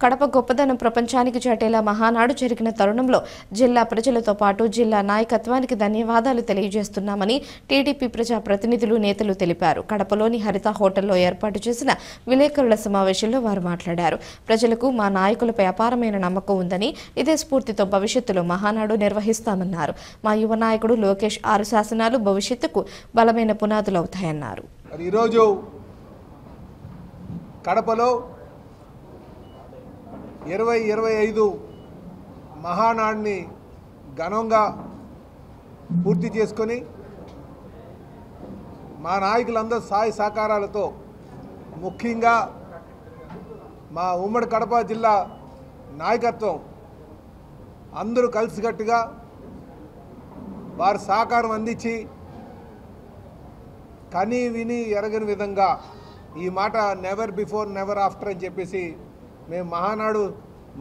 కడప గొప్పదనం ప్రపంచానికి చాటేలా మహానాడు జరిగిన తరుణంలో జిల్లా ప్రజలతో పాటు జిల్లా నాయకత్వానికి ధన్యవాదాలు తెలియజేస్తున్నామని టీడీపీ ప్రజా ప్రతినిధులు నేతలు తెలిపారు. కడపలోని హరిత హోటల్లో ఏర్పాటు చేసిన విలేకరుల సమావేశంలో వారు మాట్లాడారు. ప్రజలకు మా నాయకులపై అపారమైన నమ్మకం ఉందని, ఇదే స్ఫూర్తితో భవిష్యత్తులో మహానాడు నిర్వహిస్తామన్నారు. మా యువ నాయకుడు లోకేష్ 6 శాసనాలు భవిష్యత్తుకు బలమైన పునాదులవుతాయన్నారు. ఈరోజు కడపలో 2025 మహానాడిని ఘనంగా పూర్తి చేసుకొని మా నాయకులందరూ సాయ సహకారాలతో, ముఖ్యంగా మా ఉమ్మడి కడప జిల్లా నాయకత్వం అందరూ కలిసికట్టుగా వారి సహకారం అందించి కని విని ఎరగని విధంగా ఈ మాట నెవర్ బిఫోర్ నెవర్ ఆఫ్టర్ అని చెప్పేసి మేము మహానాడు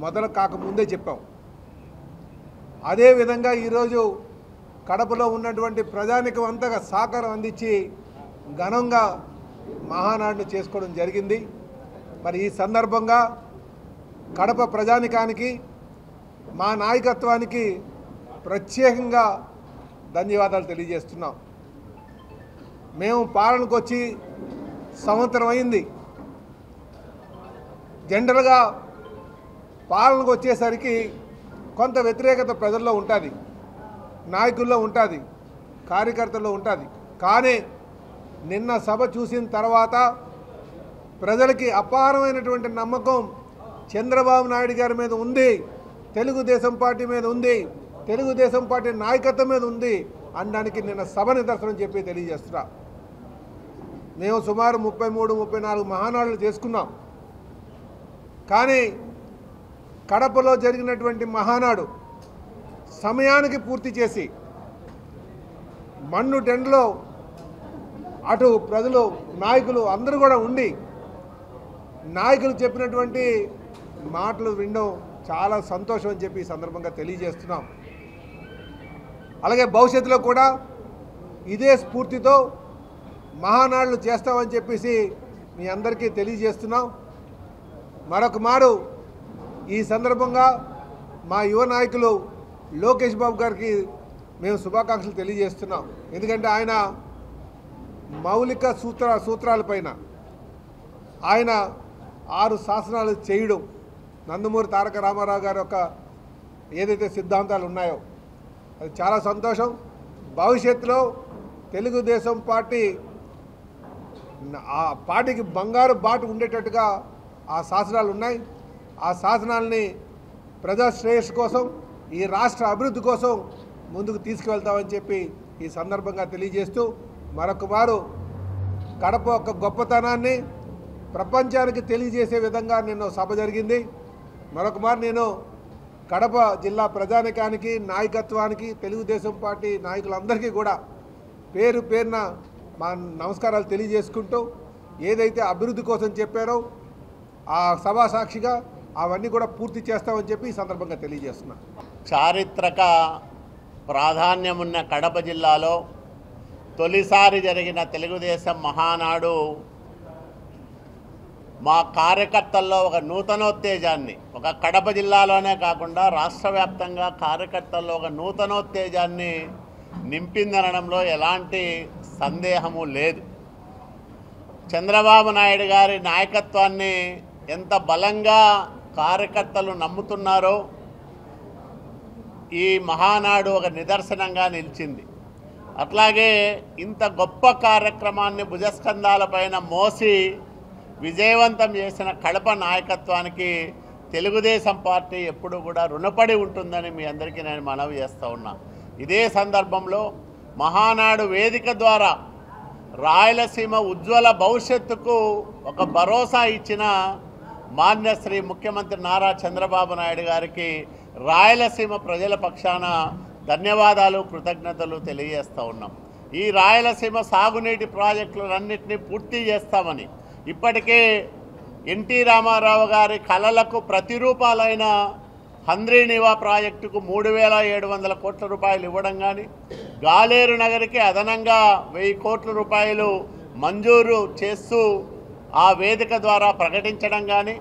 మొదలు కాకముందే చెప్పాం. అదేవిధంగా ఈరోజు కడపలో ఉన్నటువంటి ప్రజానికం అంతగా సహకారం అందించి ఘనంగా మహానాడును చేసుకోవడం జరిగింది. మరి ఈ సందర్భంగా కడప ప్రజానికానికి, మా నాయకత్వానికి ప్రత్యేకంగా ధన్యవాదాలు తెలియజేస్తున్నాం. మేము పాలనకు వచ్చి సంవత్సరం అయింది. జనరల్గా పాలనకు వచ్చేసరికి కొంత వ్యతిరేకత ప్రజల్లో ఉంటుంది, నాయకుల్లో ఉంటుంది, కార్యకర్తల్లో ఉంటుంది. కానీ నిన్న సభ చూసిన తర్వాత ప్రజలకి అపారమైనటువంటి నమ్మకం చంద్రబాబు నాయుడు గారి మీద ఉంది, తెలుగుదేశం పార్టీ మీద ఉంది, తెలుగుదేశం పార్టీ నాయకత్వం మీద ఉంది అనడానికి నిన్న సభ నిదర్శనం చెప్పి తెలియజేస్తున్నా. మేము సుమారు 33-34 మహానాడులు చేసుకున్నాం. కానీ కడపలో జరిగినటువంటి మహానాడు సమయానికి పూర్తి చేసి మన్ను టెండ్లో అటు ప్రజలు, నాయకులు అందరూ కూడా ఉండి నాయకులు చెప్పినటువంటి మాటలు వినడం చాలా సంతోషం అని చెప్పి ఈ సందర్భంగా తెలియజేస్తున్నాం. అలాగే భవిష్యత్తులో కూడా ఇదే స్ఫూర్తితో మహానాడులు చేస్తామని చెప్పేసి మీ అందరికీ తెలియజేస్తున్నాం. మరొక మారు ఈ సందర్భంగా మా యువ నాయకులు లోకేష్ బాబు గారికి మేము శుభాకాంక్షలు తెలియజేస్తున్నాం. ఎందుకంటే ఆయన మౌలిక సూత్రాలపైన ఆయన 6 శాసనాలు చేయడం, నందమూరి తారక రామారావు గారి యొక్క ఏదైతే సిద్ధాంతాలు ఉన్నాయో అది చాలా సంతోషం. భవిష్యత్తులో తెలుగుదేశం పార్టీ ఆ పార్టీకి బంగారు బాట ఉండేటట్టుగా ఆ శాసనాలు ఉన్నాయి. ఆ శాసనాలని ప్రజా శ్రేయస్సు కోసం, ఈ రాష్ట్ర అభివృద్ధి కోసం ముందుకు తీసుకువెళ్తామని చెప్పి ఈ సందర్భంగా తెలియజేస్తూ, మరొక మారు కడప యొక్క గొప్పతనాన్ని ప్రపంచానికి తెలియజేసే విధంగా నిన్న సభ జరిగింది. మరొక మారు నేను కడప జిల్లా ప్రజానికానికి, నాయకత్వానికి, తెలుగుదేశం పార్టీ నాయకులందరికీ కూడా పేరు పేరున మా నమస్కారాలు తెలియజేసుకుంటూ, ఏదైతే అభివృద్ధి కోసం చెప్పారో ఆ సభా సాక్షిగా అవన్నీ కూడా పూర్తి చేస్తామని చెప్పి ఈ సందర్భంగా తెలియజేస్తున్నా. చారిత్రక ప్రాధాన్యమున్న కడప జిల్లాలో తొలిసారి జరిగిన తెలుగుదేశం మహానాడు మా కార్యకర్తల్లో ఒక నూతనోత్తేజాన్ని, ఒక కడప జిల్లాలోనే కాకుండా రాష్ట్ర వ్యాప్తంగా కార్యకర్తల్లో ఒక నూతనోత్తేజాన్ని నింపిందనడంలో ఎలాంటి సందేహము లేదు. చంద్రబాబు నాయుడు గారి నాయకత్వాన్ని ఎంత బలంగా కార్యకర్తలు నమ్ముతున్నారో ఈ మహానాడు ఒక నిదర్శనంగా నిలిచింది. అట్లాగే ఇంత గొప్ప కార్యక్రమాన్ని భుజస్కంధాలపైన మోసి విజయవంతం చేసిన కడప నాయకత్వానికి తెలుగుదేశం పార్టీ ఎప్పుడు కూడా రుణపడి ఉంటుందని మీ అందరికీ నేను మనవి చేస్తూ ఉన్నా. ఇదే సందర్భంలో మహానాడు వేదిక ద్వారా రాయలసీమ ఉజ్వల భవిష్యత్తుకు ఒక భరోసా ఇచ్చిన మాన్యశ్రీ ముఖ్యమంత్రి నారా చంద్రబాబు నాయుడు గారికి రాయలసీమ ప్రజల పక్షాన ధన్యవాదాలు, కృతజ్ఞతలు తెలియజేస్తూ ఉన్నాం. ఈ రాయలసీమ సాగునీటి ప్రాజెక్టులన్నింటినీ పూర్తి చేస్తామని ఇప్పటికే ఎన్టీ రామారావు గారి కలలకు ప్రతిరూపాలైన హంద్రీనివా ప్రాజెక్టుకు 3,700 కోట్ల రూపాయలు ఇవ్వడం కానీ, గాలేరు నగరికి అదనంగా 1000 కోట్ల రూపాయలు మంజూరు చేస్తూ ఆ వేదిక ద్వారా ప్రకటించడం కానీ,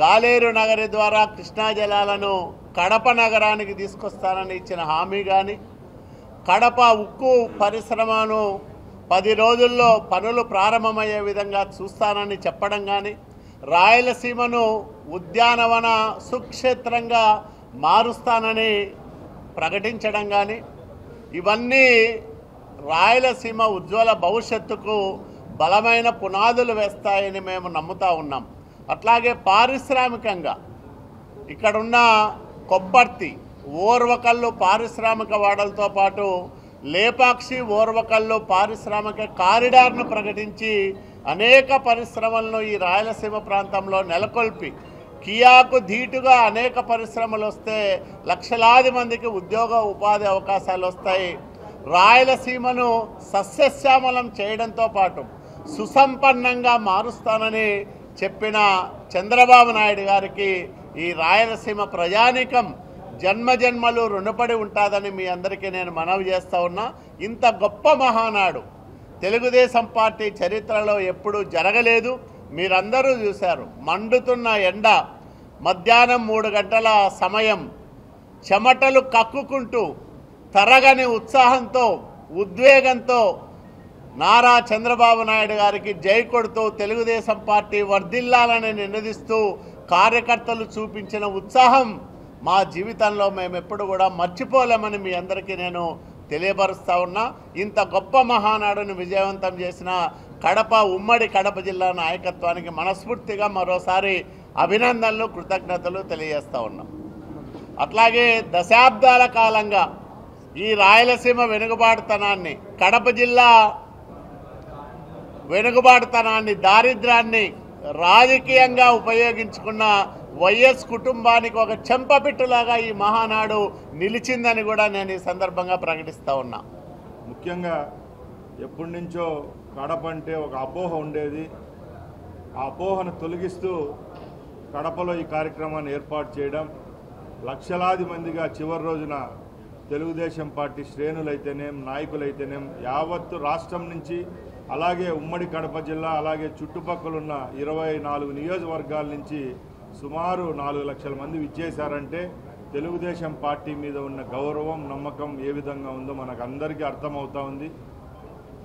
గాలేరు నగరి ద్వారా కృష్ణా జలాలను కడప నగరానికి తీసుకొస్తానని ఇచ్చిన హామీ కానీ, కడప ఉక్కు పరిశ్రమను 10 రోజుల్లో పనులు ప్రారంభమయ్యే విధంగా చూస్తానని చెప్పడం కానీ, రాయలసీమను ఉద్యానవన సుక్షేత్రంగా మారుస్తానని ప్రకటించడం కానీ, ఇవన్నీ రాయలసీమ ఉజ్వల భవిష్యత్తుకు బలమైన పునాదులు వేస్తాయని మేము నమ్ముతా ఉన్నాం. అట్లాగే పారిశ్రామికంగా ఇక్కడున్న కొప్పర్తి, ఓర్వకల్లు పారిశ్రామిక వాడలతో పాటు లేపాక్షి, ఓర్వకల్లు పారిశ్రామిక కారిడార్ను ప్రకటించి అనేక పరిశ్రమలను ఈ రాయలసీమ ప్రాంతంలో నెలకొల్పి, కియాకు ధీటుగా అనేక పరిశ్రమలు వస్తే లక్షలాది మందికి ఉద్యోగ ఉపాధి అవకాశాలు వస్తాయి. రాయలసీమను సస్యశ్యామలం చేయడంతో పాటు సుసంపన్నంగా మారుస్తానని చెప్పిన చంద్రబాబు నాయుడు గారికి ఈ రాయలసీమ ప్రజానీకం జన్మజన్మలు రుణపడి ఉంటుందని మీ అందరికీ నేను మనవి చేస్తూ ఉన్నా. ఇంత గొప్ప మహానాడు తెలుగుదేశం పార్టీ చరిత్రలో ఎప్పుడూ జరగలేదు. మీరందరూ చూశారు. మండుతున్న ఎండ, మధ్యాహ్నం 3 గంటల సమయం, చెమటలు కక్కుకుంటూ తరగని ఉత్సాహంతో, ఉద్వేగంతో నారా చంద్రబాబు నాయుడు గారికి జై కొడుతూ తెలుగుదేశం పార్టీ వర్ధిల్లాలని నినదిస్తూ కార్యకర్తలు చూపించిన ఉత్సాహం మా జీవితంలో మేము ఎప్పుడు కూడా మర్చిపోలేమని మీ అందరికీ నేను తెలియపరుస్తా ఉన్నా. ఇంత గొప్ప మహానాడును విజయవంతం చేసిన ఉమ్మడి కడప జిల్లా నాయకత్వానికి మనస్ఫూర్తిగా మరోసారి అభినందనలు, కృతజ్ఞతలు తెలియజేస్తూ ఉన్నాం. అట్లాగే దశాబ్దాల కాలంగా ఈ రాయలసీమ వెనుకబాటుతనాన్ని, కడప జిల్లా వెనుకబాటుతనాన్ని, దారిద్ర్యాన్ని రాజకీయంగా ఉపయోగించుకున్న వైఎస్ కుటుంబానికి ఒక చెంపపిట్టులాగా ఈ మహానాడు నిలిచిందని కూడా నేను ఈ సందర్భంగా ప్రకటిస్తూ ఉన్నా. ముఖ్యంగా ఎప్పటి నుంచో కడప అంటే ఒక అపోహ ఉండేది. ఆ అపోహను తొలగిస్తూ కడపలో ఈ కార్యక్రమాన్ని ఏర్పాటు చేయడం, లక్షలాది మందిగా చివరి రోజున తెలుగుదేశం పార్టీ శ్రేణులైతేనేం, నాయకులైతేనేం యావత్తు రాష్ట్రం నుంచి, అలాగే ఉమ్మడి కడప జిల్లా, అలాగే చుట్టుపక్కలున్న 24 నియోజకవర్గాల నుంచి సుమారు 4 లక్షల మంది విచ్చేశారంటే తెలుగుదేశం పార్టీ మీద ఉన్న గౌరవం, నమ్మకం ఏ విధంగా ఉందో మనకు అందరికీ అర్థమవుతా ఉంది.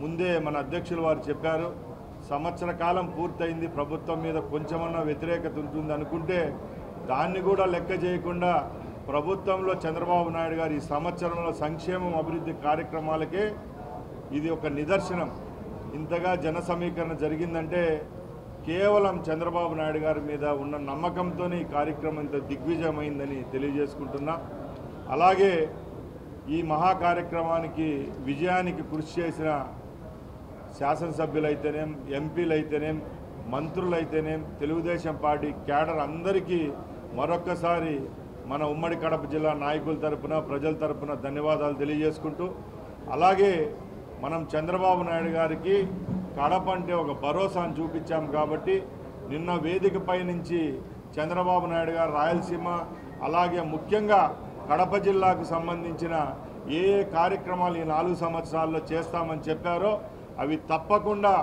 ముందే మన అధ్యక్షులు వారు చెప్పారు, సంవత్సర కాలం పూర్తయింది, ప్రభుత్వం మీద కొంచెమన్నా వ్యతిరేకత ఉంటుంది అనుకుంటే దాన్ని కూడా లెక్క చేయకుండా ప్రభుత్వంలో చంద్రబాబు నాయుడు గారు ఈ సంవత్సరంలో సంక్షేమం, అభివృద్ధి కార్యక్రమాలకే ఇది ఒక నిదర్శనం. ఇంతగా జన సమీకరణ జరిగిందంటే కేవలం చంద్రబాబు నాయుడు గారి మీద ఉన్న నమ్మకంతోనే ఈ కార్యక్రమం ఇంత దిగ్విజయమైందని తెలియజేసుకుంటున్నా. అలాగే ఈ మహా కార్యక్రమానికి విజయానికి కృషి చేసిన శాసనసభ్యులైతేనేం, ఎంపీలైతేనేం, మంత్రులైతేనేం, తెలుగుదేశం పార్టీ క్యాడర్ అందరికీ మరొక్కసారి మన ఉమ్మడి కడప జిల్లా నాయకుల తరపున, ప్రజల తరపున ధన్యవాదాలు తెలియజేసుకుంటూ, అలాగే మనం చంద్రబాబు నాయుడు గారికి కడప అంటే ఒక భరోసాను చూపించాం కాబట్టి నిన్న వేదికపై నుంచి చంద్రబాబు నాయుడు గారు రాయలసీమ, అలాగే ముఖ్యంగా కడప జిల్లాకు సంబంధించిన ఏ కార్యక్రమాలు ఈ 4 సంవత్సరాల్లో చేస్తామని చెప్పారో అవి తప్పకుండా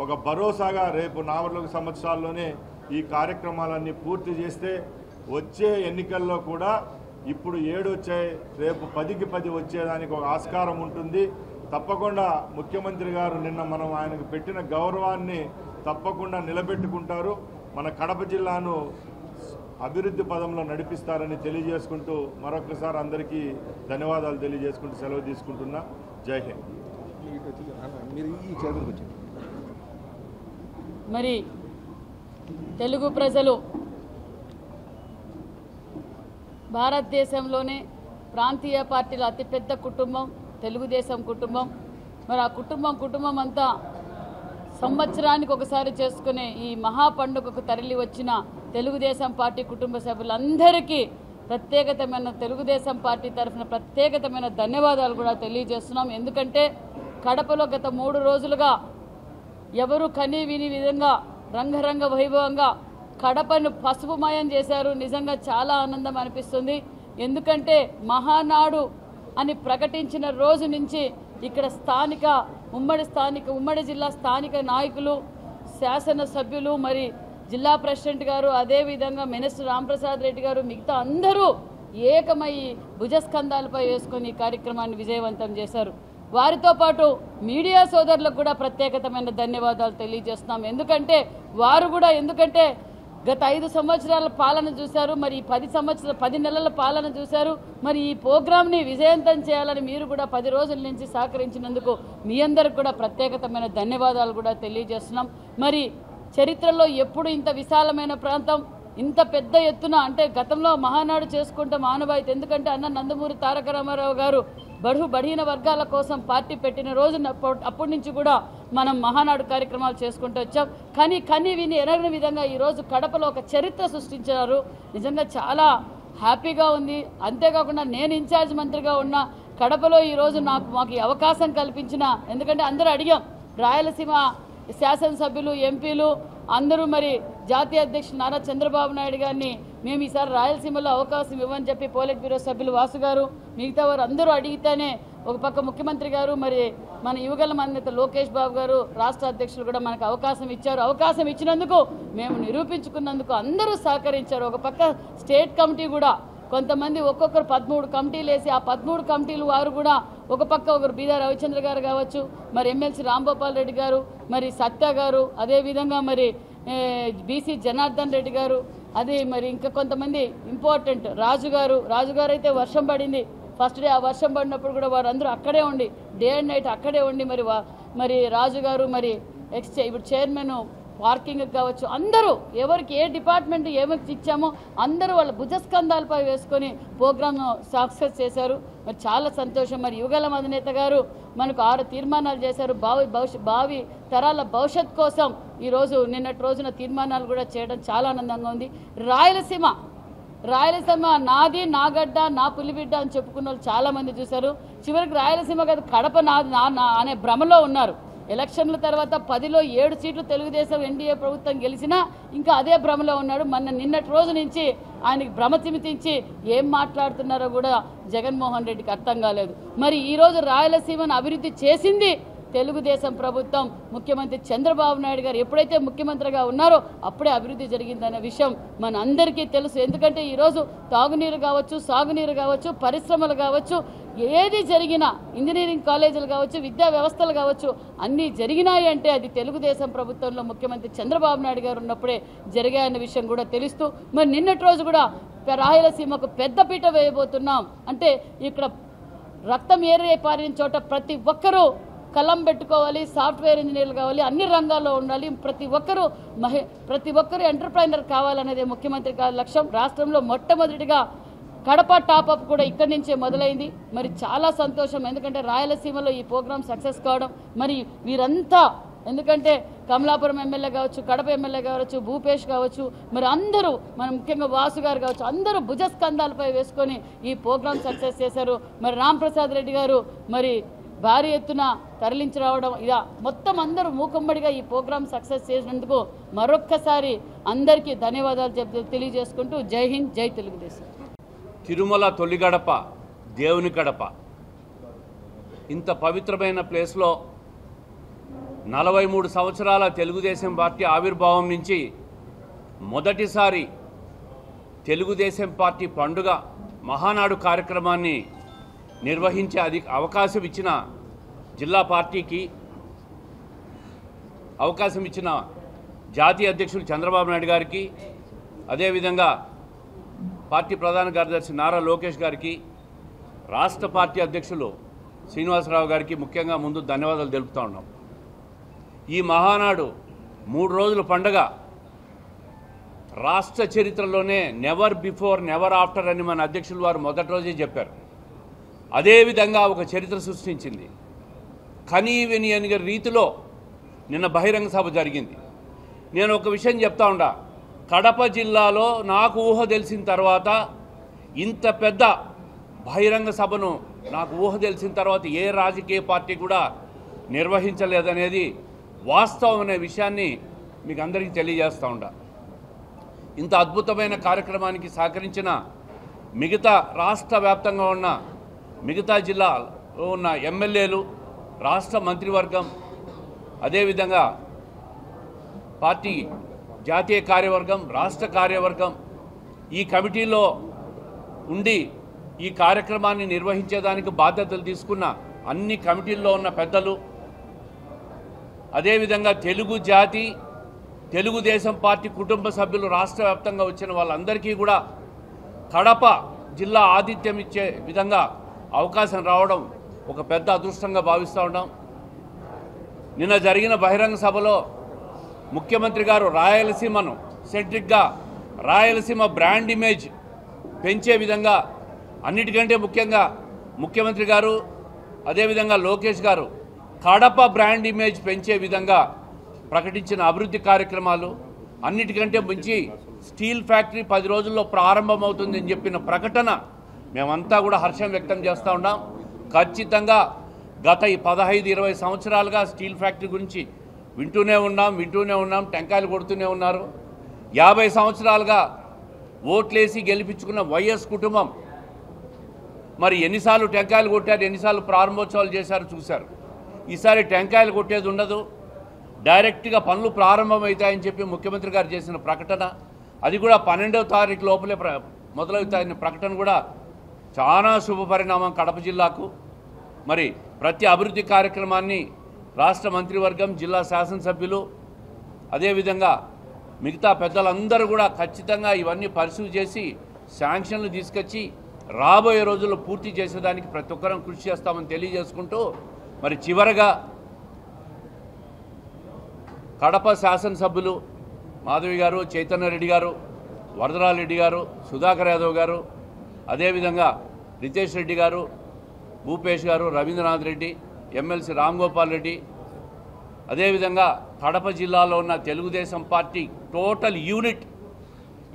ఒక భరోసాగా రేపు 4 సంవత్సరాల్లోనే ఈ కార్యక్రమాలన్నీ పూర్తి చేస్తే వచ్చే ఎన్నికల్లో కూడా ఇప్పుడు 7 వచ్చాయి, రేపు 10కి 10 వచ్చేదానికి ఒక ఆస్కారం ఉంటుంది. తప్పకుండా ముఖ్యమంత్రి గారు నిన్న మనం ఆయనకు పెట్టిన గౌరవాన్ని తప్పకుండా నిలబెట్టుకుంటారు. మన కడప జిల్లాను అభివృద్ధి పదంలో నడిపిస్తారని తెలియజేసుకుంటూ మరొకసారి అందరికీ ధన్యవాదాలు తెలియజేసుకుంటూ సెలవు తీసుకుంటున్నా. జై హింద్. మరి తెలుగు ప్రజలు భారతదేశంలోనే ప్రాంతీయ పార్టీల అతిపెద్ద కుటుంబం తెలుగుదేశం కుటుంబం. మరి ఆ కుటుంబం అంతా సంవత్సరానికి ఒకసారి చేసుకునే ఈ మహా పండుగకు తరలి వచ్చిన తెలుగుదేశం పార్టీ కుటుంబ సభ్యులందరికీ ప్రత్యేకతమైన తెలుగుదేశం పార్టీ తరఫున ప్రత్యేకతమైన ధన్యవాదాలు కూడా తెలియజేస్తున్నాం. ఎందుకంటే కడపలో గత 3 రోజులుగా ఎవరు కనీ విని విధంగా రంగరంగ వైభవంగా కడపను పసుపుమయం చేశారు. నిజంగా చాలా ఆనందం అనిపిస్తుంది. ఎందుకంటే మహానాడు అని ప్రకటించిన రోజు నుంచి ఇక్కడ ఉమ్మడి జిల్లా స్థానిక నాయకులు, శాసనసభ్యులు, మరి జిల్లా ప్రెసిడెంట్ గారు, అదేవిధంగా మినిస్టర్ రాంప్రసాద్ రెడ్డి గారు, మిగతా అందరూ ఏకమై భుజస్కంధాలపై వేసుకొని ఈ కార్యక్రమాన్ని విజయవంతం చేశారు. వారితో పాటు మీడియా సోదరులకు కూడా ప్రత్యేకమైన ధన్యవాదాలు తెలియజేస్తున్నాం. ఎందుకంటే వారు కూడా గత 5 సంవత్సరాల పాలన చూశారు, మరి 10 నెలల పాలన చూశారు. మరి ఈ ప్రోగ్రామ్ని విజయవంతం చేయాలని మీరు కూడా 10 రోజుల నుంచి సహకరించినందుకు మీ అందరికి కూడా ప్రత్యేకమైన ధన్యవాదాలు కూడా తెలియజేస్తున్నాం. మరి చరిత్రలో ఎప్పుడు ఇంత విశాలమైన ప్రాంతం, ఇంత పెద్ద ఎత్తున అంటే గతంలో మహానాడు చేసుకుంటాం ఆనవాయితీ. ఎందుకంటే అన్న నందమూరి తారక రామారావు గారు బలహీన వర్గాల కోసం పార్టీ పెట్టిన రోజు అప్పటి నుంచి కూడా మనం మహానాడు కార్యక్రమాలు చేసుకుంటూ వచ్చాం. కానీ విని ఎరగని విధంగా ఈరోజు కడపలో ఒక చరిత్ర సృష్టించారు. నిజంగా చాలా హ్యాపీగా ఉంది. అంతేకాకుండా నేను ఇన్ఛార్జ్ మంత్రిగా ఉన్న కడపలో ఈరోజు మాకు ఈ అవకాశం కల్పించిన, ఎందుకంటే అందరూ అడిగాం, రాయలసీమ శాసనసభ్యులు, ఎంపీలు అందరూ మరి జాతీయ అధ్యక్షుడు నారా చంద్రబాబు నాయుడు గారిని మేము ఈసారి రాయలసీమలో అవకాశం ఇవ్వని చెప్పి పోలిట్ బ్యూరో సభ్యులు వాసు గారు, మిగతా వారు అందరూ అడిగితేనే ఒక పక్క ముఖ్యమంత్రి గారు, మరి మన యువగల నేత లోకేష్ బాబు గారు, రాష్ట్ర అధ్యక్షులు కూడా మనకు అవకాశం ఇచ్చారు. అవకాశం ఇచ్చినందుకు, మేము నిరూపించుకున్నందుకు అందరూ సహకరించారు. ఒక పక్క స్టేట్ కమిటీ కూడా కొంతమంది ఒక్కొక్కరు 13 కమిటీలు వేసి, ఆ 13 కమిటీలు వారు కూడా ఒక పక్క ఒకరు బీదా రవిచంద్ర గారు కావచ్చు, మరి ఎమ్మెల్సీ రాంగోపాల్ రెడ్డి గారు, మరి సత్య గారు, అదేవిధంగా మరి బీసీ జనార్దన్ రెడ్డి గారు, అది మరి ఇంకా కొంతమంది ఇంపార్టెంట్ రాజు గారు అయితే వర్షం పడింది ఫస్ట్ డే, ఆ వర్షం పడినప్పుడు కూడా వారందరూ అక్కడే ఉండి డే అండ్ నైట్ అక్కడే ఉండి మరి రాజు గారు, మరి ఇప్పుడు చైర్మన్ పార్కింగ్ కావచ్చు, అందరూ ఎవరికి ఏ డిపార్ట్మెంట్ ఏమకి ఇచ్చామో అందరూ వాళ్ళ భుజస్కంధాలపై వేసుకొని ప్రోగ్రామ్ను సక్సెస్ చేశారు. మరి చాలా సంతోషం. మరి యుగల అధినేత గారు మనకు 6 తీర్మానాలు చేశారు. భావి తరాల భవిష్యత్ కోసం ఈరోజు నిన్నటి రోజున తీర్మానాలు కూడా చేయడం చాలా ఆనందంగా ఉంది. రాయలసీమ నాది, నా గడ్డ, నా పులిబిడ్డ అని చెప్పుకున్న వాళ్ళు చాలామంది చూశారు. చివరికి రాయలసీమ కాదు కడప అనే భ్రమలో ఉన్నారు. ఎలక్షన్ల తర్వాత 10లో 7 సీట్లు తెలుగుదేశం ఎన్డీఏ ప్రభుత్వం గెలిచినా ఇంకా అదే భ్రమలో ఉన్నాడు. నిన్నటి రోజు నుంచి ఆయనకి భ్రమ చిమితించి ఏం మాట్లాడుతున్నారో కూడా జగన్మోహన్ రెడ్డికి అర్థం కాలేదు. మరి ఈరోజు రాయలసీమను అభివృద్ధి చేసింది తెలుగుదేశం ప్రభుత్వం, ముఖ్యమంత్రి చంద్రబాబు నాయుడు గారు ఎప్పుడైతే ముఖ్యమంత్రిగా ఉన్నారో అప్పుడే అభివృద్ధి జరిగిందనే విషయం మన అందరికీ తెలుసు. ఎందుకంటే ఈరోజు తాగునీరు కావచ్చు, సాగునీరు కావచ్చు, పరిశ్రమలు కావచ్చు, ఏది జరిగినా, ఇంజనీరింగ్ కాలేజీలు కావచ్చు, విద్యా వ్యవస్థలు కావచ్చు, అన్నీ జరిగినాయి అంటే అది తెలుగుదేశం ప్రభుత్వంలో ముఖ్యమంత్రి చంద్రబాబు నాయుడు గారు ఉన్నప్పుడే జరిగాయన్న విషయం కూడా తెలుస్తూ, మరి నిన్నటి రోజు కూడా రాయలసీమకు పెద్దపీట వేయబోతున్నాం. అంటే ఇక్కడ రక్తం ఏరే పారిన చోట ప్రతి ఒక్కరూ కలం పెట్టుకోవాలి, సాఫ్ట్వేర్ ఇంజనీర్లు కావాలి, అన్ని రంగాల్లో ఉండాలి, ప్రతి ఒక్కరు ఎంటర్ప్రైనర్ కావాలనేదే ముఖ్యమంత్రి గారి లక్ష్యం. రాష్ట్రంలో మొట్టమొదటిగా కడప టాప్అప్ కూడా ఇక్కడి నుంచే మొదలైంది. మరి చాలా సంతోషం, ఎందుకంటే రాయలసీమలో ఈ ప్రోగ్రాం సక్సెస్ కావడం. మరి వీరంతా, ఎందుకంటే కమలాపురం ఎమ్మెల్యే కావచ్చు, కడప ఎమ్మెల్యే కావచ్చు, భూపేష్ కావచ్చు, మరి అందరూ, మన ముఖ్యంగా వాసు గారు కావచ్చు, అందరూ భుజస్కంధాలపై వేసుకొని ఈ ప్రోగ్రాం సక్సెస్ చేశారు. మరి రాంప్రసాద్ రెడ్డి గారు మరి భారీ ఎత్తున తరలించి రావడం, ఇలా మొత్తం అందరూ మూకుమ్మడిగా ఈ ప్రోగ్రాం సక్సెస్ చేసినందుకు మరొక్కసారి అందరికీ ధన్యవాదాలు తెలియజేసుకుంటూ జై హింద్, జై తెలుగుదేశం. తిరుమల తొలి గడప, దేవుని గడప, ఇంత పవిత్రమైన ప్లేస్లో 43 సంవత్సరాల తెలుగుదేశం పార్టీ ఆవిర్భావం నుంచి మొదటిసారి తెలుగుదేశం పార్టీ పండుగ మహానాడు కార్యక్రమాన్ని నిర్వహించే అవకాశం ఇచ్చిన జిల్లా పార్టీకి, అవకాశం ఇచ్చిన జాతీయ అధ్యక్షులు చంద్రబాబు నాయుడు గారికి, అదేవిధంగా పార్టీ ప్రధాన కార్యదర్శి నారా లోకేష్ గారికి, రాష్ట్ర పార్టీ అధ్యక్షులు శ్రీనివాసరావు గారికి ముఖ్యంగా ముందు ధన్యవాదాలు తెలుపుతూ ఉన్నాం. ఈ మహానాడు 3 రోజుల పండుగ రాష్ట్ర చరిత్రలోనే నెవర్ బిఫోర్ నెవర్ ఆఫ్టర్ అని మన అధ్యక్షులు వారు మొదటి రోజే చెప్పారు. అదేవిధంగా ఒక చరిత్ర సృష్టించింది. కనీవిని అనే రీతిలో నిన్న బహిరంగ సభ జరిగింది. నేను ఒక విషయం చెప్తా ఉండా, కడప జిల్లాలో నాకు ఊహ తెలిసిన తర్వాత ఇంత పెద్ద బహిరంగ సభను నాకు ఊహ తెలిసిన తర్వాత ఏ రాజకీయ పార్టీ కూడా నిర్వహించలేదనేది వాస్తవం అనే విషయాన్ని మీకు అందరికీ తెలియజేస్తూ ఉండా. ఇంత అద్భుతమైన కార్యక్రమానికి సహకరించిన మిగతా రాష్ట్ర వ్యాప్తంగా ఉన్న మిగతా జిల్లాలో ఉన్న ఎమ్మెల్యేలు, రాష్ట్ర మంత్రివర్గం, అదేవిధంగా పార్టీ జాతీయ కార్యవర్గం, రాష్ట్ర కార్యవర్గం ఈ కమిటీలో ఉండి ఈ కార్యక్రమాన్ని నిర్వహించేదానికి బాధ్యతలు తీసుకున్న అన్ని కమిటీల్లో ఉన్న పెద్దలు, అదేవిధంగా తెలుగు జాతి, తెలుగుదేశం పార్టీ కుటుంబ సభ్యులు రాష్ట్ర వ్యాప్తంగా వచ్చిన వాళ్ళందరికీ కూడా కడప జిల్లా ఆతిథ్యం ఇచ్చే విధంగా అవకాశం రావడం ఒక పెద్ద అదృష్టంగా భావిస్తూ ఉన్నాం. నిన్న జరిగిన బహిరంగ సభలో ముఖ్యమంత్రి గారు రాయలసీమను సెంట్రిక్గా, రాయలసీమ బ్రాండ్ ఇమేజ్ పెంచే విధంగా, అన్నిటికంటే ముఖ్యంగా ముఖ్యమంత్రి గారు అదేవిధంగా లోకేష్ గారు కడప బ్రాండ్ ఇమేజ్ పెంచే విధంగా ప్రకటించిన అభివృద్ధి కార్యక్రమాలు, అన్నిటికంటే మించి స్టీల్ ఫ్యాక్టరీ 10 రోజుల్లో ప్రారంభమవుతుందని చెప్పిన ప్రకటన మేమంతా కూడా హర్షం వ్యక్తం చేస్తూ ఉన్నాం. ఖచ్చితంగా గత ఈ 15-20 సంవత్సరాలుగా స్టీల్ ఫ్యాక్టరీ గురించి వింటూనే ఉన్నాం, టెంకాయలు కొడుతూనే ఉన్నారు. 50 సంవత్సరాలుగా ఓట్లేసి గెలిపించుకున్న వైఎస్ కుటుంబం మరి ఎన్నిసార్లు టెంకాయలు కొట్టారు, ఎన్నిసార్లు ప్రారంభోత్సవాలు చేశారు చూశారు. ఈసారి టెంకాయలు కొట్టేది ఉండదు, డైరెక్ట్గా పనులు ప్రారంభమవుతాయని చెప్పి ముఖ్యమంత్రి గారు చేసిన ప్రకటన, అది కూడా 12వ తారీఖు లోపలే మొదలవుతాయని ప్రకటన కూడా చాలా శుభపరిణామం కడప జిల్లాకు. మరి ప్రతి అభివృద్ధి కార్యక్రమాన్ని రాష్ట్ర మంత్రివర్గం, జిల్లా శాసనసభ్యులు, అదేవిధంగా మిగతా పెద్దలందరూ కూడా ఖచ్చితంగా ఇవన్నీ పరిశీలి చేసి శాంక్షన్లు తీసుకొచ్చి రాబోయే రోజుల్లో పూర్తి చేసేదానికి ప్రతి ఒక్కరం కృషి చేస్తామని తెలియజేసుకుంటూ, మరి చివరగా కడప శాసనసభ్యులు మాధవి గారు, చైతన్య రెడ్డి గారు, వరదరారెడ్డి గారు, సుధాకర్ యాదవ్ గారు, అదేవిధంగా రితేష్ రెడ్డి గారు, భూపేష్ గారు, రవీంద్రనాథ్ రెడ్డి, ఎమ్మెల్సీ రామ్ గోపాల్ రెడ్డి, అదేవిధంగా కడప జిల్లాలో ఉన్న తెలుగుదేశం పార్టీ టోటల్ యూనిట్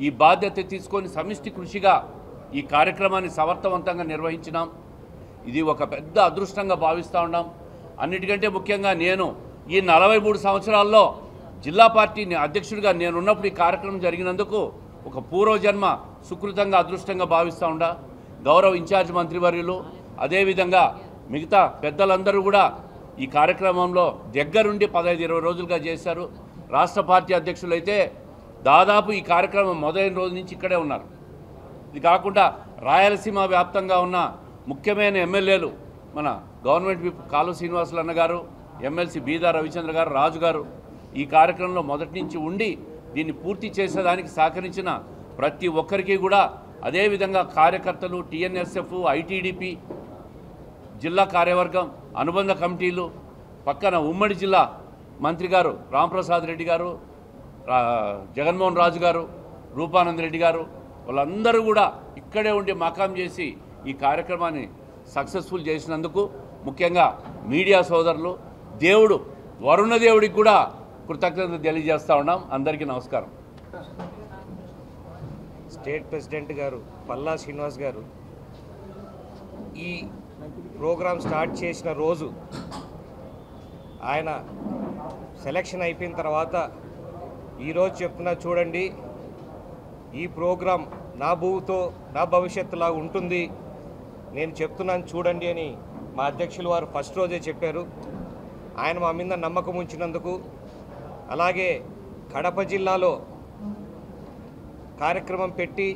ఈ బాధ్యత తీసుకొని సమిష్టి కృషిగా ఈ కార్యక్రమాన్ని సమర్థవంతంగా నిర్వహించినాం. ఇది ఒక పెద్ద అదృష్టంగా భావిస్తూ ఉన్నాం. అన్నిటికంటే ముఖ్యంగా నేను ఈ 43 సంవత్సరాల్లో జిల్లా పార్టీ అధ్యక్షుడిగా నేనున్నప్పుడు ఈ కార్యక్రమం జరిగినందుకు ఒక పూర్వజన్మ సుకృతంగా, అదృష్టంగా భావిస్తూ ఉండా. గౌరవ ఇన్ఛార్జ్ మంత్రివర్యులు, అదేవిధంగా మిగతా పెద్దలందరూ కూడా ఈ కార్యక్రమంలో దగ్గరుండి 15-20 రోజులుగా చేశారు. రాష్ట్ర పార్టీ అధ్యక్షులు అయితే దాదాపు ఈ కార్యక్రమం మొదలైన రోజు నుంచి ఇక్కడే ఉన్నారు. ఇది కాకుండా రాయలసీమ వ్యాప్తంగా ఉన్న ముఖ్యమైన ఎమ్మెల్యేలు, మన గవర్నమెంట్ విప్ కాలువ శ్రీనివాసులు అన్న గారు, ఎమ్మెల్సీ బీదా రవిచంద్ర గారు, రాజు గారు ఈ కార్యక్రమంలో మొదటి నుంచి ఉండి దీన్ని పూర్తి చేసేదానికి సహకరించిన ప్రతి ఒక్కరికి కూడా, అదేవిధంగా కార్యకర్తలు, టీఎన్ఎస్ఎఫ్, ఐటీడీపీ, జిల్లా కార్యవర్గం, అనుబంధ కమిటీలు, పక్కన ఉమ్మడి జిల్లా మంత్రి గారు రాంప్రసాద్ రెడ్డి గారు, జగన్మోహన్ రాజు గారు, రూపానంద్ రెడ్డి గారు, వాళ్ళందరూ కూడా ఇక్కడే ఉండి మకాం చేసి ఈ కార్యక్రమాన్ని సక్సెస్ఫుల్ చేసినందుకు ముఖ్యంగా మీడియా సోదరులు, దేవుడు వరుణదేవుడికి కూడా కృతజ్ఞతలు తెలియజేస్తూ ఉన్నాం. అందరికీ నమస్కారం. స్టేట్ ప్రెసిడెంట్ గారు పల్లా శ్రీనివాస్ గారు ఈ ప్రోగ్రాం స్టార్ట్ చేసిన రోజు ఆయన సెలక్షన్ అయిపోయిన తర్వాత ఈరోజు చెప్తున్నా, చూడండి ఈ ప్రోగ్రాం నా భూతో నా భవిష్యత్తులా ఉంటుంది, నేను చెప్తున్నాను చూడండి అని మా అధ్యక్షులు వారు ఫస్ట్ రోజే చెప్పారు. ఆయన మా మీద నమ్మకం ఉంచినందుకు, అలాగే కడప జిల్లాలో కార్యక్రమం పెట్టి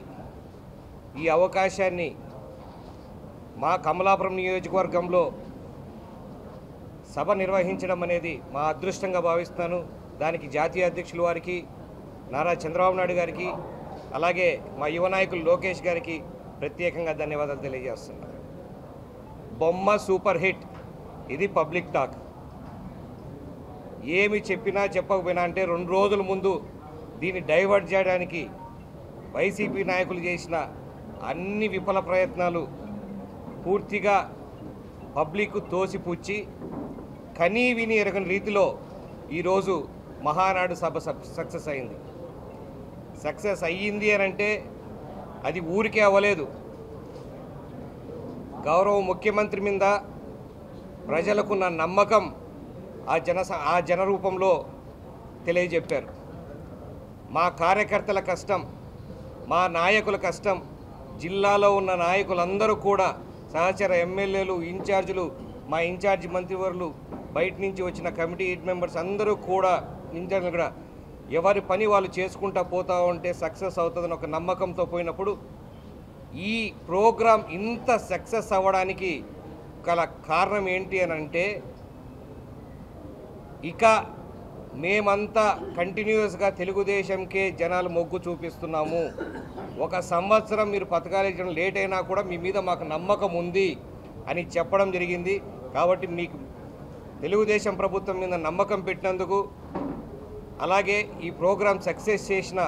ఈ అవకాశాన్ని మా కమలాపురం నియోజకవర్గంలో సభ నిర్వహించడం అనేది మా అదృష్టంగా భావిస్తున్నాను. దానికి జాతీయ అధ్యక్షుల వారికి, నారా చంద్రబాబు నాయుడు గారికి, అలాగే మా యువ నాయకులు లోకేష్ గారికి ప్రత్యేకంగా ధన్యవాదాలు తెలియజేస్తున్నాను. బొమ్మ సూపర్ హిట్, ఇది పబ్లిక్ టాక్. ఏమి చెప్పినా చెప్పకపోయినా అంటే 2 రోజుల ముందు దీన్ని డైవర్ట్ చేయడానికి వైసీపీ నాయకులు చేసిన అన్ని విఫల ప్రయత్నాలు పూర్తిగా పబ్లిక్ తోసిపుచ్చి కనీ విని ఎరగని రీతిలో ఈరోజు మహానాడు సభ సక్సెస్ అయింది. సక్సెస్ అయ్యింది అని అంటే అది ఊరికే అవ్వలేదు. గౌరవ ముఖ్యమంత్రి మీద ప్రజలకున్న నమ్మకం ఆ జన రూపంలో తెలియజెప్పారు. మా కార్యకర్తల కష్టం, మా నాయకుల కష్టం, జిల్లాలో ఉన్న నాయకులందరూ కూడా, సహచర ఎమ్మెల్యేలు, ఇన్ఛార్జీలు, మా ఇన్ఛార్జి మంత్రివర్యులు, బయట నుంచి వచ్చిన కమిటీ మెంబర్స్ అందరూ కూడా, ఇన్ఛార్జీలు కూడా ఎవరి పని వాళ్ళు చేసుకుంటా పోతా ఉంటే సక్సెస్ అవుతుందని ఒక నమ్మకంతో పోయినప్పుడు ఈ ప్రోగ్రాం ఇంత సక్సెస్ అవ్వడానికి గల కారణం ఏంటి అని అంటే ఇక మేమంతా కంటిన్యూస్గా తెలుగుదేశంకే జనాలు మొగ్గు చూపిస్తున్నాము. ఒక సంవత్సరం మీరు పథకాలు ఇచ్చడం లేట్ అయినా కూడా మీ మీద మాకు నమ్మకం ఉంది అని చెప్పడం జరిగింది. కాబట్టి మీకు తెలుగుదేశం ప్రభుత్వం మీద నమ్మకం పెట్టినందుకు, అలాగే ఈ ప్రోగ్రాం సక్సెస్ చేసిన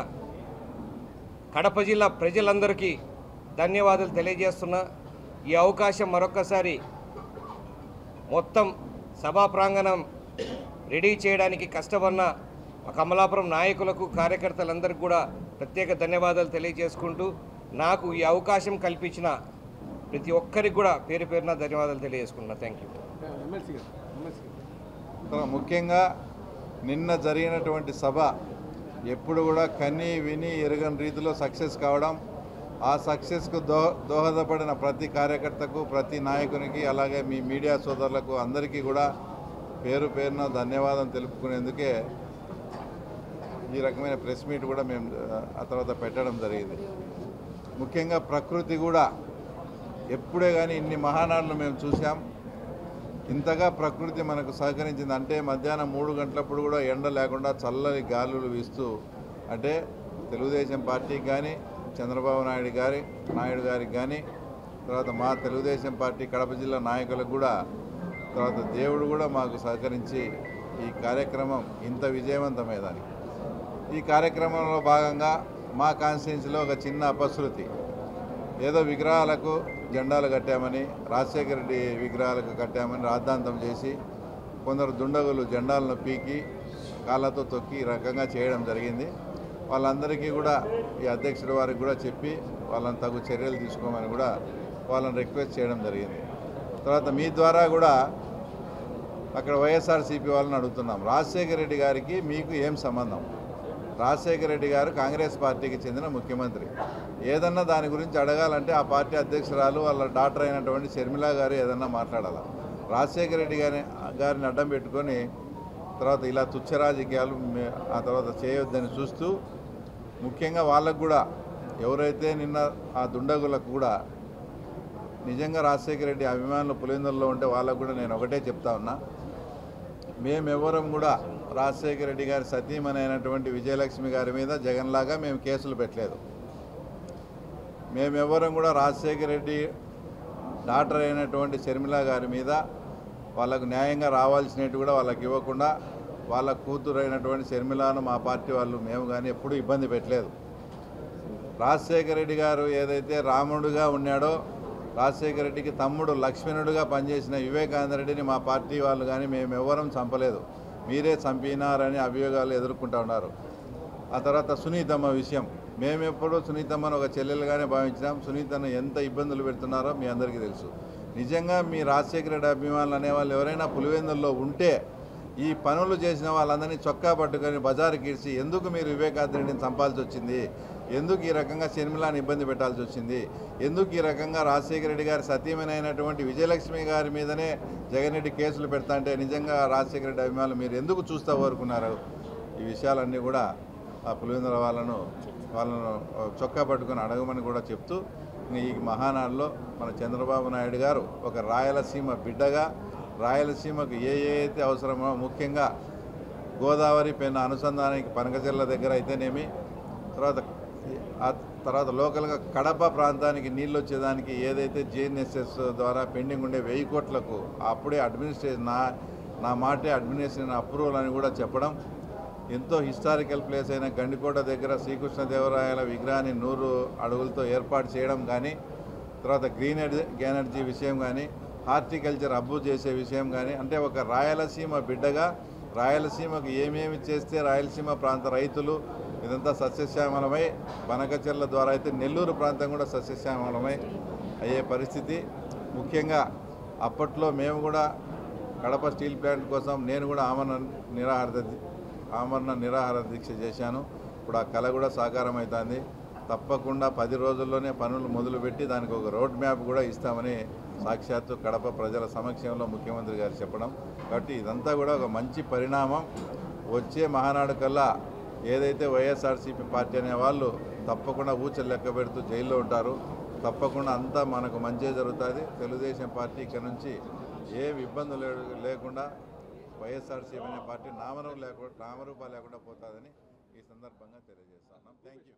కడప జిల్లా ప్రజలందరికీ ధన్యవాదాలు తెలియజేస్తున్నా. ఈ అవకాశం మరొక్కసారి మొత్తం సభా ప్రాంగణం రెడీ చేయడానికి కష్టపడిన కమలాపురం నాయకులకు, కార్యకర్తలందరికీ కూడా ప్రత్యేక ధన్యవాదాలు తెలియజేసుకుంటూ నాకు ఈ అవకాశం కల్పించిన ప్రతి ఒక్కరికి కూడా పేరు పేరున ధన్యవాదాలు తెలియజేసుకుంటున్నా. Thank you. ముఖ్యంగా నిన్న జరిగినటువంటి సభ ఎప్పుడు కూడా కని విని ఎరగని రీతిలో సక్సెస్ కావడం, ఆ సక్సెస్కు దోహదపడిన ప్రతి కార్యకర్తకు, ప్రతి నాయకునికి, అలాగే మీ మీడియా సోదరులకు అందరికీ కూడా పేరు పేరున ధన్యవాదం తెలుపుకునేందుకే ఈ రకమైన ప్రెస్ మీట్ కూడా మేము ఆ తర్వాత పెట్టడం జరిగింది. ముఖ్యంగా ప్రకృతి కూడా ఎప్పుడే కానీ ఇన్ని మహానాడులు మేము చూసాం. ఇంతగా ప్రకృతి మనకు సహకరించింది అంటే మధ్యాహ్నం 3 గంటలప్పుడు కూడా ఎండ లేకుండా చల్లని గాలులు వీస్తూ, అంటే తెలుగుదేశం పార్టీకి కానీ, చంద్రబాబు నాయుడు గారికి కానీ, తర్వాత మా తెలుగుదేశం పార్టీ కడప జిల్లా నాయకులకు కూడా, తర్వాత దేవుడు కూడా మాకు సహకరించి ఈ కార్యక్రమం ఇంత విజయవంతమయ్యేదానికి. ఈ కార్యక్రమంలో భాగంగా మా కాన్స్టిట్యున్సీలో ఒక చిన్న అపశృతి, ఏదో విగ్రహాలకు జెండాలు కట్టామని, రాజశేఖర రెడ్డి విగ్రహాలకు కట్టామని రాద్ధాంతం చేసి కొందరు దుండగులు జెండాలను పీకి కాళ్ళతో తొక్కి ఈ రకంగా చేయడం జరిగింది. వాళ్ళందరికీ కూడా ఈ అధ్యక్షుడి వారికి కూడా చెప్పి వాళ్ళని తగు చర్యలు తీసుకోమని కూడా వాళ్ళని రిక్వెస్ట్ చేయడం జరిగింది. తర్వాత మీ ద్వారా కూడా అక్కడ వైఎస్ఆర్సీపీ వాళ్ళని అడుగుతున్నాం, రాజశేఖర రెడ్డి గారికి మీకు ఏం సంబంధం? రాజశేఖర రెడ్డి గారు కాంగ్రెస్ పార్టీకి చెందిన ముఖ్యమంత్రి. ఏదన్నా దాని గురించి అడగాలంటే ఆ పార్టీ అధ్యక్షురాలు వాళ్ళ డాక్టర్ అయినటువంటి షర్మిల గారు ఏదన్నా మాట్లాడాలి. రాజశేఖర రెడ్డి గారిని అడ్డం పెట్టుకొని తర్వాత ఇలా తుచ్చ రాజకీయాలు ఆ తర్వాత చేయొద్దని చూస్తూ, ముఖ్యంగా వాళ్ళకు కూడా ఎవరైతే నిన్న ఆ దుండగులకు కూడా నిజంగా రాజశేఖర రెడ్డి అభిమానులు పులివెందులలో ఉంటే వాళ్ళకు కూడా నేను ఒకటే చెప్తా ఉన్నా, మేమెవరం కూడా రాజశేఖర రెడ్డి గారి సతీమణి అయినటువంటి విజయలక్ష్మి గారి మీద జగన్లాగా మేము కేసులు పెట్టలేదు. మేమెవరం కూడా రాజశేఖర రెడ్డి డాక్టర్ అయినటువంటి షర్మిల గారి మీద వాళ్ళకు న్యాయంగా రావాల్సినట్టు కూడా వాళ్ళకి ఇవ్వకుండా వాళ్ళ కూతురు అయినటువంటి షర్మిలను మా పార్టీ వాళ్ళు మేము కానీ ఎప్పుడూ ఇబ్బంది పెట్టలేదు. రాజశేఖర రెడ్డి గారు ఏదైతే రాముడుగా ఉన్నాడో, రాజశేఖర రెడ్డికి తమ్ముడు లక్ష్మణుడుగా పనిచేసిన వివేకానంద రెడ్డిని మా పార్టీ వాళ్ళు కానీ మేమెవరం చంపలేదు, మీరే చంపినారని అభియోగాలు ఎదుర్కొంటూ ఉన్నారు. ఆ తర్వాత సునీతమ్మ విషయం, మేమెప్పుడూ సునీతమ్మను ఒక చెల్లెలుగానే భావించినాం. సునీతను ఎంత ఇబ్బందులు పెడుతున్నారో మీ అందరికీ తెలుసు. నిజంగా మీ రాజశేఖర రెడ్డి అభిమానులు అనేవాళ్ళు ఎవరైనా పులివెందుల్లో ఉంటే ఈ పనులు చేసిన వాళ్ళందరినీ చొక్కా పట్టుకొని బజారుకి ఇడిచి ఎందుకు మీరు వివేకానంద రెడ్డిని చంపాల్సి వచ్చింది, ఎందుకు ఈ రకంగా షర్మిలాని ఇబ్బంది పెట్టాల్సి వచ్చింది, ఎందుకు ఈ రకంగా రాజశేఖర రెడ్డి గారి సతీమణి అయినటువంటి విజయలక్ష్మి గారి మీదనే జగన్ రెడ్డి కేసులు పెడతా అంటే నిజంగా రాజశేఖర రెడ్డి అభిమానులు మీరు ఎందుకు చూస్తూ ఊరుకున్నారు? ఈ విషయాలన్నీ కూడా ఆ పులివెందుల వాళ్ళను చొక్కా పట్టుకొని అడగమని కూడా చెప్తూ, ఈ మహానాడులో మన చంద్రబాబు నాయుడు గారు ఒక రాయలసీమ బిడ్డగా రాయలసీమకు అయితే అవసరమో, ముఖ్యంగా గోదావరి పెన్న అనుసంధానానికి పనకచెర్ల దగ్గర అయితేనేమి, తర్వాత లోకల్గా కడప ప్రాంతానికి నీళ్ళు వచ్చేదానికి ఏదైతే జిఎన్ఎస్ఎస్ ద్వారా పెండింగ్ ఉండే 1000 కోట్లకు అప్పుడే అడ్మినిస్ట్రేషన్ నా మాటే అడ్మినిస్ట్రేషన్ అప్రూవల్ అని కూడా చెప్పడం, ఎంతో హిస్టారికల్ ప్లేస్ అయిన గండికోట దగ్గర శ్రీకృష్ణదేవరాయల విగ్రహాన్ని 100 అడుగులతో ఏర్పాటు చేయడం కానీ, తర్వాత గ్రీన్ ఎనర్జీ విషయం కానీ, హార్టికల్చర్ అబ్బు చేసే విషయం కానీ, అంటే ఒక రాయలసీమ బిడ్డగా రాయలసీమకు ఏమేమి చేస్తే రాయలసీమ ప్రాంత రైతులు ఇదంతా సస్యశ్యామలమై, బనకచెర్ల ద్వారా అయితే నెల్లూరు ప్రాంతం కూడా సస్యశ్యామలమై అయ్యే పరిస్థితి. ముఖ్యంగా అప్పట్లో మేము కూడా కడప స్టీల్ ప్లాంట్ కోసం నేను కూడా ఆమరణ నిరాహార దీక్ష చేశాను. ఇప్పుడు ఆ కళ కూడా సాకారం అవుతుంది. తప్పకుండా 10 రోజుల్లోనే పనులు మొదలుపెట్టి దానికి ఒక రోడ్ మ్యాప్ కూడా ఇస్తామని సాక్షాత్తు కడప ప్రజల సమక్షంలో ముఖ్యమంత్రి గారు చెప్పడం. కాబట్టి ఇదంతా కూడా ఒక మంచి పరిణామం. వచ్చే మహానాడు కల్లా ఏదైతే వైఎస్ఆర్సీపీ పార్టీ అనే వాళ్ళు తప్పకుండా ఊచలు లెక్క పెడుతూ జైల్లో ఉంటారు. తప్పకుండా అంతా మనకు మంచి జరుగుతుంది. తెలుగుదేశం పార్టీ ఇక్కడ నుంచి ఏం ఇబ్బందులు లేకుండా వైఎస్ఆర్సీపీ అనే పార్టీ నామరూపాలు లేకుండా పోతుందని ఈ సందర్భంగా తెలియజేస్తున్నాం. Thank you.